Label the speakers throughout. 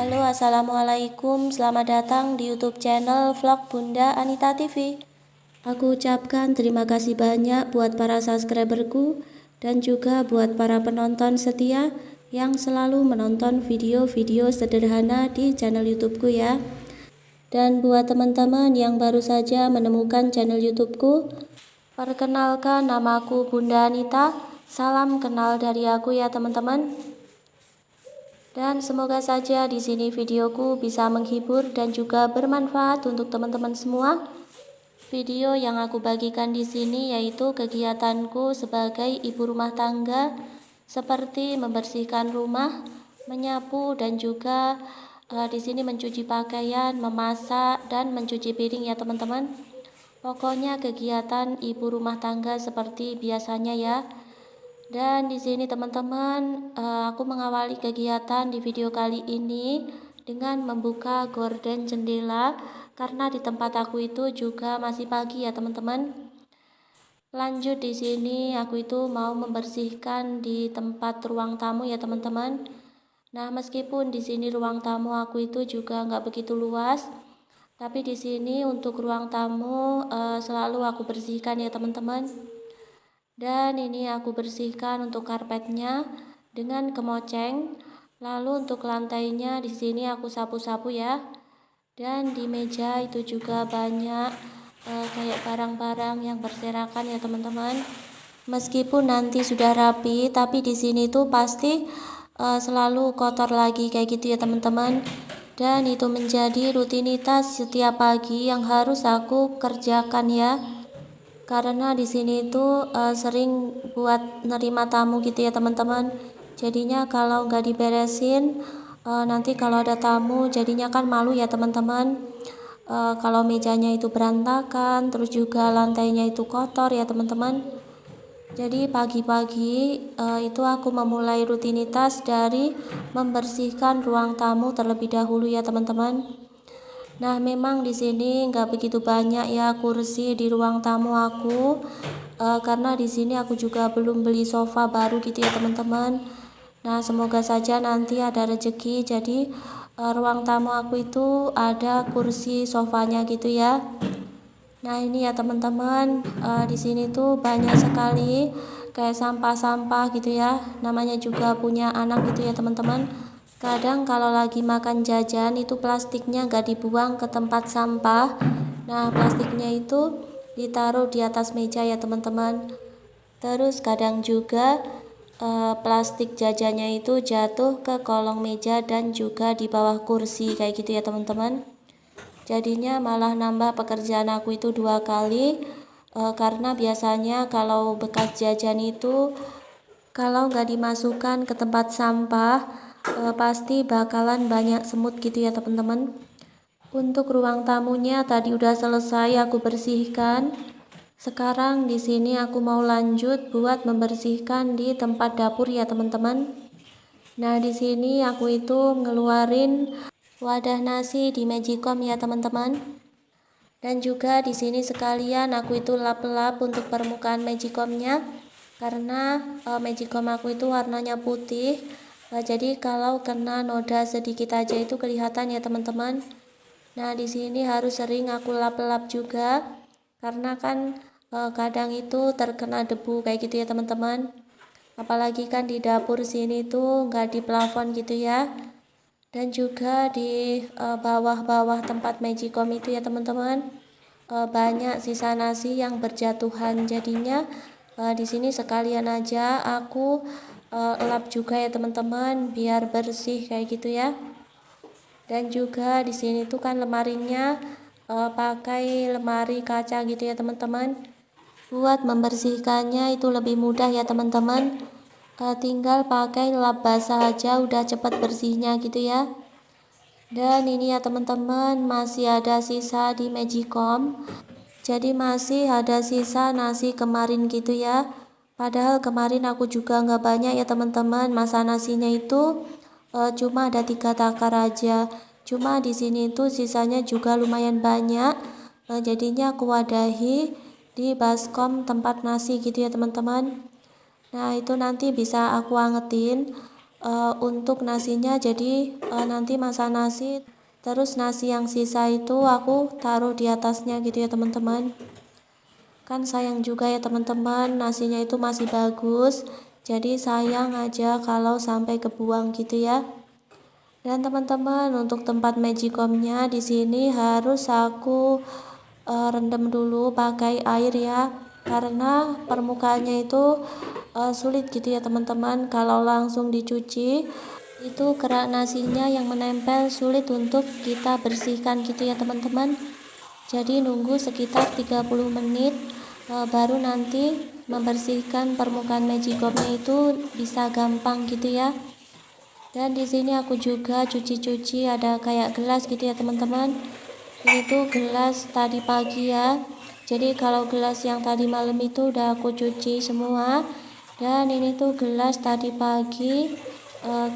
Speaker 1: Halo, assalamualaikum. Selamat datang di YouTube channel Vlog Bunda Anita TV. Aku ucapkan terima kasih banyak buat para subscriberku dan juga buat para penonton setia yang selalu menonton video-video sederhana di channel YouTubeku ya. Dan buat teman-teman yang baru saja menemukan channel YouTubeku, perkenalkan, namaku Bunda Anita. Salam kenal dari aku ya teman-teman. Dan semoga saja di sini videoku bisa menghibur dan juga bermanfaat untuk teman-teman semua. Video yang aku bagikan di sini yaitu kegiatanku sebagai ibu rumah tangga, seperti membersihkan rumah, menyapu, dan juga di sini mencuci pakaian, memasak, dan mencuci piring ya teman-teman. Pokoknya kegiatan ibu rumah tangga seperti biasanya ya. Dan di sini teman-teman, aku mengawali kegiatan di video kali ini dengan membuka gorden jendela karena di tempat aku itu juga masih pagi ya teman-teman. Lanjut di sini aku itu mau membersihkan di tempat ruang tamu ya teman-teman. Nah, meskipun di sini ruang tamu aku itu juga nggak begitu luas, tapi di sini untuk ruang tamu selalu aku bersihkan ya teman-teman. Dan ini aku bersihkan untuk karpetnya dengan kemoceng. Lalu untuk lantainya di sini aku sapu-sapu ya. Dan di meja itu juga banyak kayak barang-barang yang berserakan ya teman-teman. Meskipun nanti sudah rapi, tapi di sini tuh pasti selalu kotor lagi kayak gitu ya teman-teman. Dan itu menjadi rutinitas setiap pagi yang harus aku kerjakan ya. Karena di sini tuh sering buat nerima tamu gitu ya teman-teman. Jadinya kalau nggak diberesin, nanti kalau ada tamu jadinya kan malu ya teman-teman. Kalau mejanya itu berantakan, terus juga lantainya itu kotor ya teman-teman. Jadi pagi-pagi itu aku memulai rutinitas dari membersihkan ruang tamu terlebih dahulu ya teman-teman. Nah, memang di sini nggak begitu banyak ya kursi di ruang tamu aku, karena di sini aku juga belum beli sofa baru gitu ya teman-teman. Nah, semoga saja nanti ada rezeki, jadi ruang tamu aku itu ada kursi sofanya gitu ya. Nah, ini ya teman-teman, di sini tuh banyak sekali kayak sampah-sampah gitu ya. Namanya juga punya anak gitu ya teman-teman. Kadang kalau lagi makan jajan itu plastiknya nggak dibuang ke tempat sampah. Nah, plastiknya itu ditaruh di atas meja ya teman-teman. Terus kadang juga plastik jajannya itu jatuh ke kolong meja dan juga di bawah kursi kayak gitu ya teman-teman. Jadinya malah nambah pekerjaan aku itu 2 kali, karena biasanya kalau bekas jajan itu kalau nggak dimasukkan ke tempat sampah, pasti bakalan banyak semut gitu ya teman-teman. Untuk ruang tamunya tadi udah selesai aku bersihkan. Sekarang di sini aku mau lanjut buat membersihkan di tempat dapur ya teman-teman. Nah, di sini aku itu ngeluarin wadah nasi di Magicom ya teman-teman. Dan juga di sini sekalian aku itu lap-lap untuk permukaan Magicomnya. Karena Magicom aku itu warnanya putih, jadi kalau kena noda sedikit aja itu kelihatan ya teman-teman. Nah, di sini harus sering aku lap-lap juga, karena kan kadang itu terkena debu kayak gitu ya teman-teman. Apalagi kan di dapur sini tuh nggak di plafon gitu ya. Dan juga di bawah-bawah tempat Magicom itu ya teman-teman, banyak sisa nasi yang berjatuhan. Jadinya di sini sekalian aja aku lap juga ya teman-teman biar bersih kayak gitu ya. Dan juga di sini tuh kan lemarinya pakai lemari kaca gitu ya teman-teman. Buat membersihkannya itu lebih mudah ya teman-teman. Tinggal pakai lap basah aja udah cepat bersihnya gitu ya. Dan ini ya teman-teman, masih ada sisa di Magicom. Jadi masih ada sisa nasi kemarin gitu ya. Padahal kemarin aku juga nggak banyak ya teman-teman. Masa nasinya itu cuma ada 3 takar aja. Cuma di sini tuh sisanya juga lumayan banyak. Jadinya aku wadahi di baskom tempat nasi gitu ya teman-teman. Nah, itu nanti bisa aku angetin untuk nasinya. Jadi nanti masak nasi, terus nasi yang sisa itu aku taruh di atasnya gitu ya teman-teman. Kan sayang juga ya teman-teman, nasinya itu masih bagus, jadi sayang aja kalau sampai kebuang gitu ya. Dan teman-teman, untuk tempat magicomnya di sini harus aku rendam dulu pakai air ya, karena permukaannya itu sulit gitu ya teman-teman. Kalau langsung dicuci itu kerak nasinya yang menempel, sulit untuk kita bersihkan gitu ya teman-teman. Jadi nunggu sekitar 30 menit baru nanti membersihkan permukaan magicomnya itu bisa gampang gitu ya. Dan di sini aku juga cuci-cuci ada kayak gelas gitu ya teman-teman. Ini tuh gelas tadi pagi ya. Jadi kalau gelas yang tadi malam itu udah aku cuci semua. Dan ini tuh gelas tadi pagi.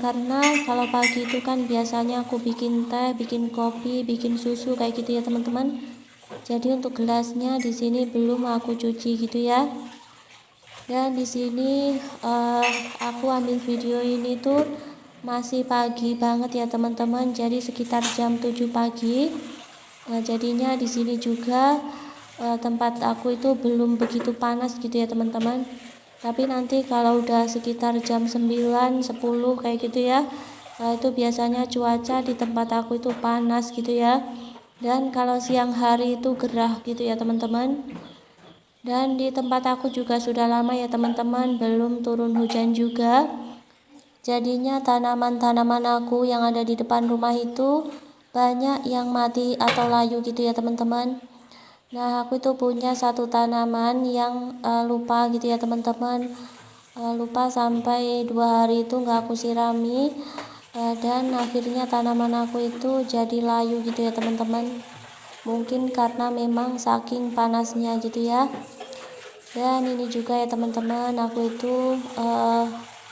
Speaker 1: Karena kalau pagi itu kan biasanya aku bikin teh, bikin kopi, bikin susu kayak gitu ya teman-teman. Jadi untuk gelasnya di sini belum aku cuci gitu ya. Dan di sini aku ambil video ini tuh masih pagi banget ya teman-teman. Jadi sekitar jam 7 pagi. Jadinya di sini juga tempat aku itu belum begitu panas gitu ya teman-teman. Tapi nanti kalau udah sekitar jam 9, 10 kayak gitu ya, itu biasanya cuaca di tempat aku itu panas gitu ya. Dan kalau siang hari itu gerah gitu ya teman-teman. Dan di tempat aku juga sudah lama ya teman-teman, belum turun hujan juga. Jadinya tanaman-tanaman aku yang ada di depan rumah itu banyak yang mati atau layu gitu ya teman-teman. Nah aku itu punya satu tanaman yang lupa gitu ya teman-teman, lupa sampai 2 hari itu nggak aku sirami, dan akhirnya tanaman aku itu jadi layu gitu ya teman-teman. Mungkin karena memang saking panasnya gitu ya. Dan ini juga ya teman-teman, aku itu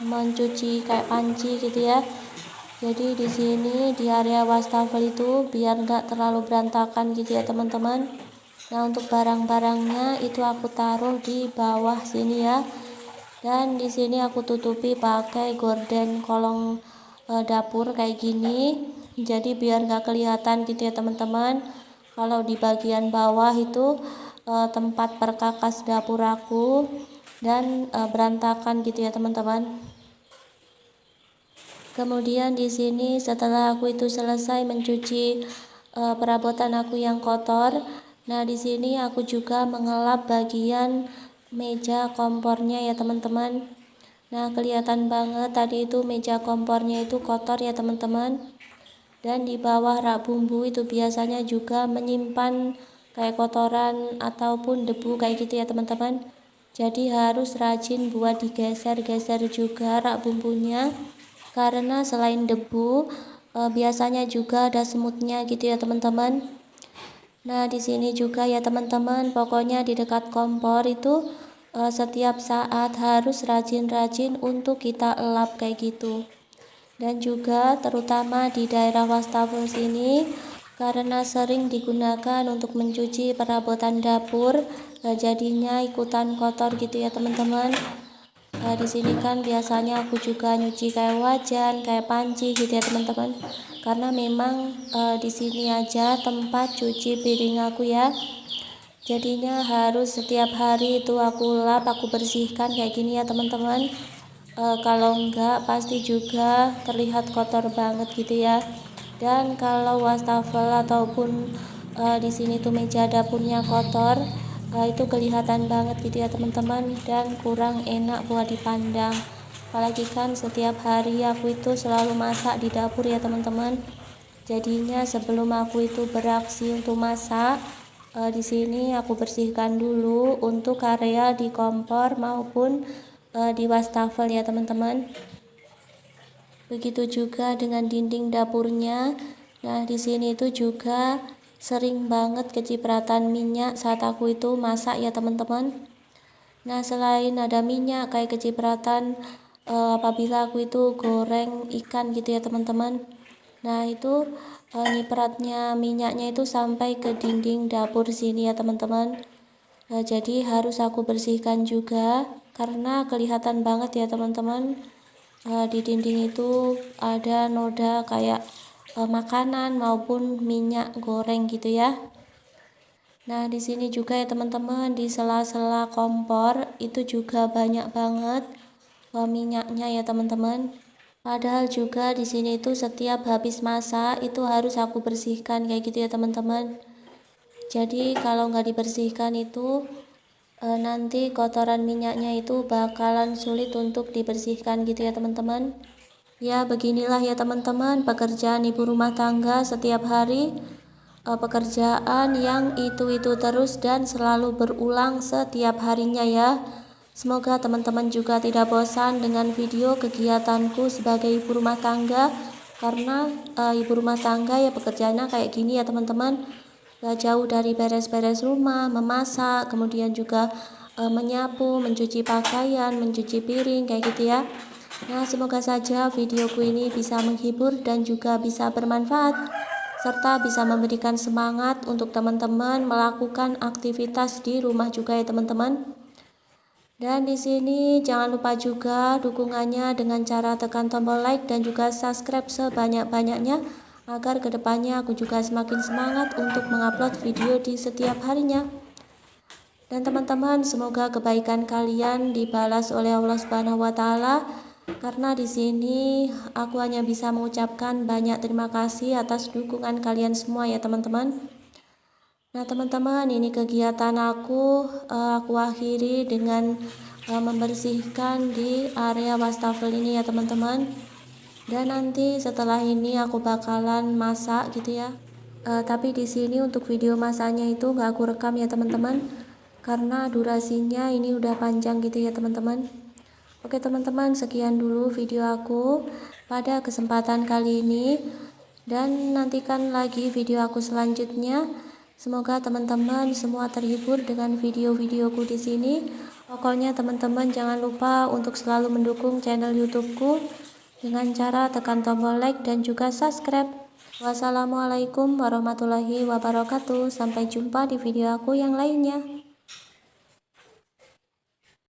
Speaker 1: mencuci kayak panci gitu ya. Jadi di sini di area wastafel itu biar nggak terlalu berantakan gitu ya teman-teman. Nah untuk barang-barangnya itu aku taruh di bawah sini ya. Dan di sini aku tutupi pakai gorden kolong dapur kayak gini. Jadi biar nggak kelihatan gitu ya teman-teman. Kalau di bagian bawah itu tempat perkakas dapur aku dan berantakan gitu ya teman-teman. Kemudian di sini setelah aku itu selesai mencuci perabotan aku yang kotor, nah di sini aku juga mengelap bagian meja kompornya ya teman-teman. Nah kelihatan banget tadi itu meja kompornya itu kotor ya teman-teman. Dan di bawah rak bumbu itu biasanya juga menyimpan kayak kotoran ataupun debu kayak gitu ya teman-teman. Jadi harus rajin buat digeser-geser juga rak bumbunya, karena selain debu biasanya juga ada semutnya gitu ya teman-teman. Nah di sini juga ya teman-teman, pokoknya di dekat kompor itu setiap saat harus rajin-rajin untuk kita elap kayak gitu. Dan juga terutama di daerah wastafel sini, karena sering digunakan untuk mencuci perabotan dapur, jadinya ikutan kotor gitu ya teman-teman. Di sini kan biasanya aku juga nyuci kayak wajan, kayak panci gitu ya teman-teman. Karena memang di sini aja tempat cuci piring aku ya. Jadinya harus setiap hari itu aku lap, aku bersihkan kayak gini ya teman-teman. Kalau enggak pasti juga terlihat kotor banget gitu ya. Dan kalau wastafel ataupun di sini tuh meja dapurnya kotor, itu kelihatan banget gitu ya teman-teman, dan kurang enak buat dipandang. Apalagi kan setiap hari aku itu selalu masak di dapur ya teman-teman. Jadinya sebelum aku itu beraksi untuk masak, di sini aku bersihkan dulu untuk area di kompor maupun di wastafel ya teman-teman. Begitu juga dengan dinding dapurnya. Nah di sini itu juga sering banget kecipratan minyak saat aku itu masak ya teman-teman. Nah selain ada minyak kayak kecipratan apabila aku itu goreng ikan gitu ya teman-teman. Nah itu nyipratnya minyaknya itu sampai ke dinding dapur sini ya teman-teman. Jadi harus aku bersihkan juga karena kelihatan banget ya teman-teman. di dinding itu ada noda kayak makanan maupun minyak goreng gitu ya. Nah, di sini juga ya teman-teman, di sela-sela kompor itu juga banyak banget minyaknya ya teman-teman. Padahal juga di sini itu setiap habis masak itu harus aku bersihkan kayak gitu ya teman-teman. Jadi kalau nggak dibersihkan itu nanti kotoran minyaknya itu bakalan sulit untuk dibersihkan gitu ya teman-teman. Ya beginilah ya teman-teman pekerjaan ibu rumah tangga setiap hari. Pekerjaan yang itu terus dan selalu berulang setiap harinya ya. Semoga teman-teman juga tidak bosan dengan video kegiatanku sebagai ibu rumah tangga, karena ibu rumah tangga ya pekerjaannya kayak gini ya teman-teman. Gak jauh dari beres-beres rumah, memasak, kemudian juga menyapu, mencuci pakaian, mencuci piring kayak gitu ya. Nah, semoga saja videoku ini bisa menghibur dan juga bisa bermanfaat, serta bisa memberikan semangat untuk teman-teman melakukan aktivitas di rumah juga ya teman-teman. Dan di sini jangan lupa juga dukungannya dengan cara tekan tombol like dan juga subscribe sebanyak-banyaknya, agar kedepannya aku juga semakin semangat untuk mengupload video di setiap harinya. Dan teman-teman, semoga kebaikan kalian dibalas oleh Allah Subhanahu wa taala, karena di sini aku hanya bisa mengucapkan banyak terima kasih atas dukungan kalian semua ya teman-teman. Nah teman-teman, ini kegiatan aku akhiri dengan membersihkan di area wastafel ini ya teman-teman. Dan nanti setelah ini aku bakalan masak gitu ya. Tapi di sini untuk video masaknya itu nggak aku rekam ya teman-teman, karena durasinya ini udah panjang gitu ya teman-teman. Oke teman-teman, sekian dulu video aku pada kesempatan kali ini, dan nantikan lagi video aku selanjutnya. Semoga teman-teman semua terhibur dengan video-videoku di sini. Pokoknya teman-teman jangan lupa untuk selalu mendukung channel YouTubeku dengan cara tekan tombol like dan juga subscribe. Wassalamualaikum warahmatullahi wabarakatuh. Sampai jumpa di video aku yang lainnya.